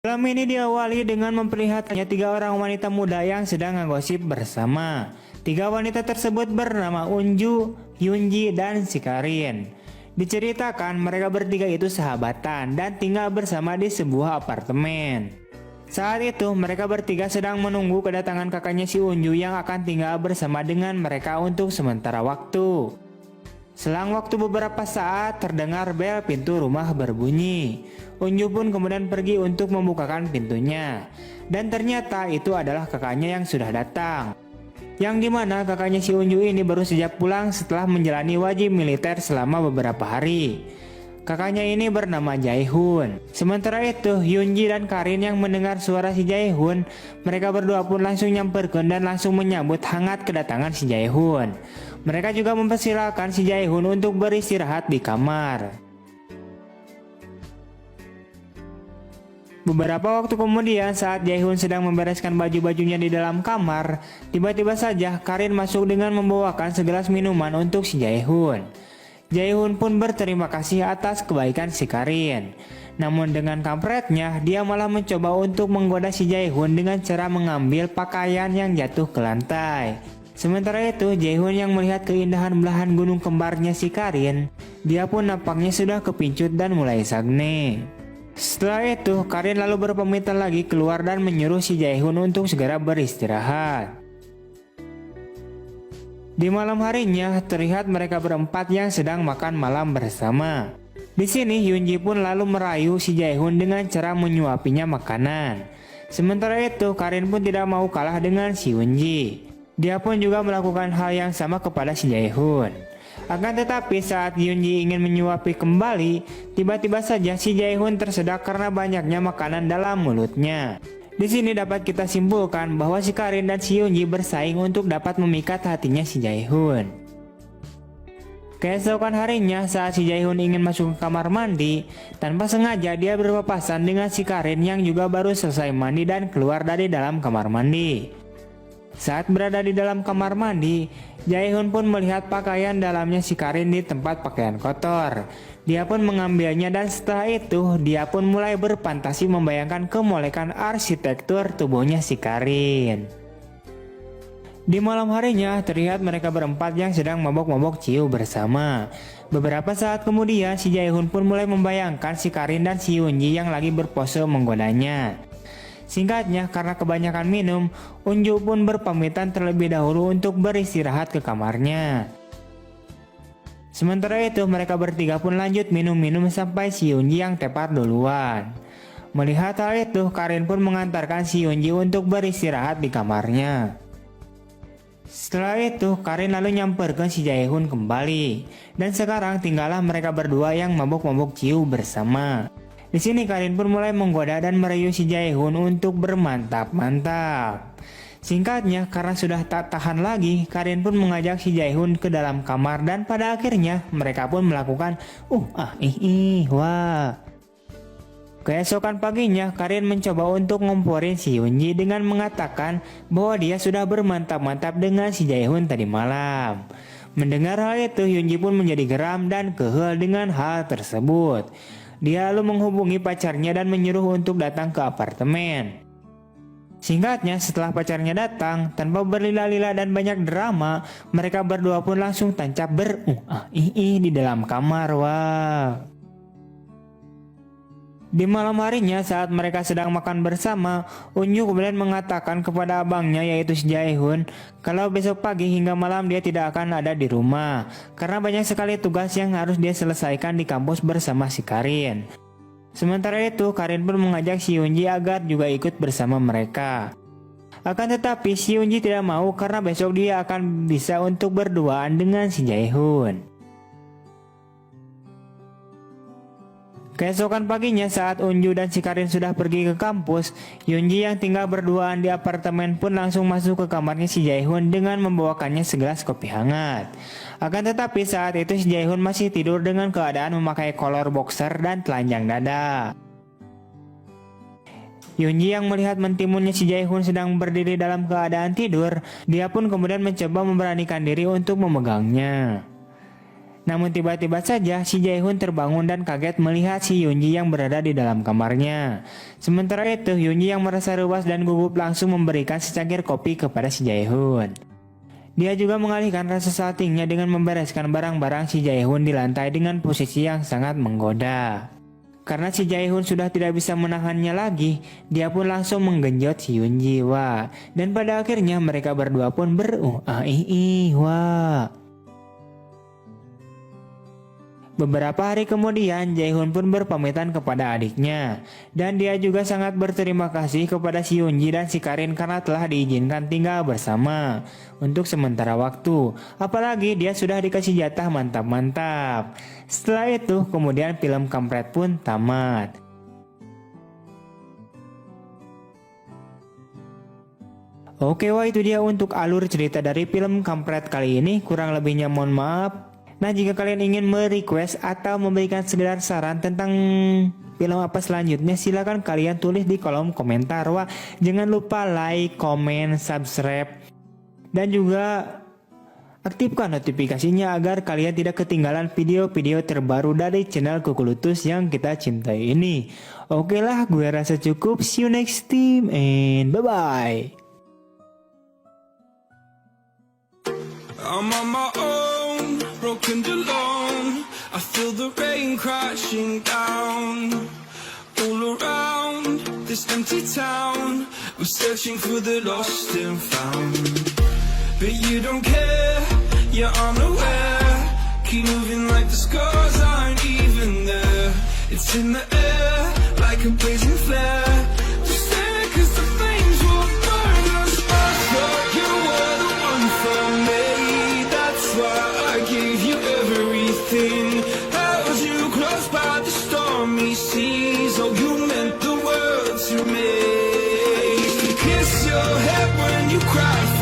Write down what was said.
Film ini diawali dengan memperlihatkannya 3 orang wanita muda yang sedang ngegosip bersama. 3 wanita tersebut bernama Unju, Hyunji, dan Sikarin. Diceritakan mereka bertiga itu sahabatan dan tinggal bersama di sebuah apartemen. Saat itu mereka bertiga sedang menunggu kedatangan kakaknya si Unju yang akan tinggal bersama dengan mereka untuk sementara waktu. Selang waktu beberapa saat terdengar bel pintu rumah berbunyi. Unju pun kemudian pergi untuk membukakan pintunya. Dan ternyata itu adalah kakaknya yang sudah datang. Yang dimana kakaknya si Unju ini baru saja pulang setelah menjalani wajib militer selama beberapa hari. Kakaknya ini bernama Jae-hoon. Sementara itu Hyunji dan Karin yang mendengar suara si Jae-hoon, mereka berdua pun langsung nyamperkan dan langsung menyambut hangat kedatangan si Jae-hoon. Mereka juga mempersilahkan si Jae-hoon untuk beristirahat di kamar. Beberapa waktu kemudian saat Jae-hoon sedang membereskan baju-bajunya di dalam kamar, tiba-tiba saja Karin masuk dengan membawakan segelas minuman untuk si Jae-hoon. Jae-hoon pun berterima kasih atas kebaikan si Karin. Namun dengan kampretnya, dia malah mencoba untuk menggoda si Jae-hoon dengan cara mengambil pakaian yang jatuh ke lantai. Sementara itu, Jae-hoon yang melihat keindahan belahan gunung kembarnya si Karin, dia pun nampaknya sudah kepincut dan mulai sagne. Setelah itu, Karin lalu berpamitan lagi keluar dan menyuruh si Jae-hoon untuk segera beristirahat. Di malam harinya, terlihat mereka berempat yang sedang makan malam bersama. Di sini, Hyunji pun lalu merayu si Jae-hoon dengan cara menyuapinya makanan. Sementara itu, Karin pun tidak mau kalah dengan si Hyunji. Dia pun juga melakukan hal yang sama kepada si Jae-hoon. Akan tetapi saat Hyunji ingin menyuapi kembali, tiba-tiba saja si Jae-hoon tersedak karena banyaknya makanan dalam mulutnya. Di sini dapat kita simpulkan bahwa si Karin dan si Hyunji bersaing untuk dapat memikat hatinya si Jae-hoon. Keesokan harinya saat si Jae-hoon ingin masuk ke kamar mandi, tanpa sengaja dia berpapasan dengan si Karin yang juga baru selesai mandi dan keluar dari dalam kamar mandi. Saat berada di dalam kamar mandi, Jae-hoon pun melihat pakaian dalamnya si Karin di tempat pakaian kotor. Dia pun mengambilnya dan setelah itu dia pun mulai berfantasi membayangkan kemolekan arsitektur tubuhnya si Karin. Di malam harinya terlihat mereka berempat yang sedang mabok-mabok ciu bersama. Beberapa saat kemudian si Jae-hoon pun mulai membayangkan si Karin dan si Hyunji yang lagi berpose menggodanya. Singkatnya, karena kebanyakan minum, Unju pun berpamitan terlebih dahulu untuk beristirahat ke kamarnya. Sementara itu mereka bertiga pun lanjut minum-minum sampai si Hyunji yang tepar duluan. Melihat hal itu, Karin pun mengantarkan si Hyunji untuk beristirahat di kamarnya. Setelah itu, Karin lalu nyamperkan si Jae-hoon kembali. Dan sekarang tinggallah mereka berdua yang mabuk-mabuk ciu bersama. Di sini Karin pun mulai menggoda dan merayu si Jae-hoon untuk bermantap-mantap. Singkatnya, karena sudah tak tahan lagi, Karin pun mengajak si Jae-hoon ke dalam kamar dan pada akhirnya mereka pun melakukan wah. Keesokan paginya, Karin mencoba untuk ngomporin si Hyunji dengan mengatakan bahwa dia sudah bermantap-mantap dengan si Jae-hoon tadi malam. Mendengar hal itu, Hyunji pun menjadi geram dan kehel dengan hal tersebut. Dia lalu menghubungi pacarnya dan menyuruh untuk datang ke apartemen. Singkatnya, setelah pacarnya datang, tanpa berlila-lila dan banyak drama, mereka berdua pun langsung tancap di dalam kamar. Wah. Di malam harinya saat mereka sedang makan bersama, Unju kemudian mengatakan kepada abangnya yaitu si Jae-hoon kalau besok pagi hingga malam dia tidak akan ada di rumah karena banyak sekali tugas yang harus dia selesaikan di kampus bersama si Karin. Sementara itu, Karin pun mengajak si Hyunji agar juga ikut bersama mereka. Akan tetapi si Hyunji tidak mau karena besok dia akan bisa untuk berduaan dengan si Jae-hoon. Keesokan paginya saat Unju dan si Karin sudah pergi ke kampus, Hyunji yang tinggal berduaan di apartemen pun langsung masuk ke kamarnya si Jae-hoon dengan membawakannya segelas kopi hangat. Akan tetapi saat itu si Jae-hoon masih tidur dengan keadaan memakai kolor boxer dan telanjang dada. Hyunji yang melihat mentimunnya si Jae-hoon sedang berdiri dalam keadaan tidur, dia pun kemudian mencoba memberanikan diri untuk memegangnya. Namun tiba-tiba saja si Jae-hoon terbangun dan kaget melihat si Yoonji yang berada di dalam kamarnya. Sementara itu Yoonji yang merasa ruas dan gugup langsung memberikan secangkir kopi kepada si Jae-hoon. Dia juga mengalihkan rasa saltingnya dengan membereskan barang-barang si Jae-hoon di lantai dengan posisi yang sangat menggoda. Karena si Jae-hoon sudah tidak bisa menahannya lagi, dia pun langsung menggenjot si Yoonji. Wah, dan pada akhirnya mereka berdua pun wah. Beberapa hari kemudian Jae-hoon pun berpamitan kepada adiknya. Dan dia juga sangat berterima kasih kepada si Yoonji dan si Karin karena telah diizinkan tinggal bersama untuk sementara waktu. Apalagi dia sudah dikasih jatah mantap-mantap. Setelah itu kemudian film kampret pun tamat. Oke, wah itu dia untuk alur cerita dari film kampret kali ini. Kurang lebihnya mohon maaf. Nah, jika kalian ingin merequest atau memberikan sekedar saran tentang film apa selanjutnya, silahkan kalian tulis di kolom komentar. Wah, jangan lupa like, comment, subscribe, dan juga aktifkan notifikasinya agar kalian tidak ketinggalan video-video terbaru dari channel Kukulutus yang kita cintai ini. Oke lah, gue rasa cukup. See you next time and bye-bye. I'm on my own, broken alone. I feel the rain crashing down all around this empty town. I'm searching for the lost and found, but you don't care, you're unaware. Keep moving like the scars aren't even there. It's in the air like a blazing flare. Just stare 'cause the flames will burn us. I thought you were the one for me. I gave you everything, held you close by the stormy seas. Oh, you meant the world to me. I used to kiss your head when you cried.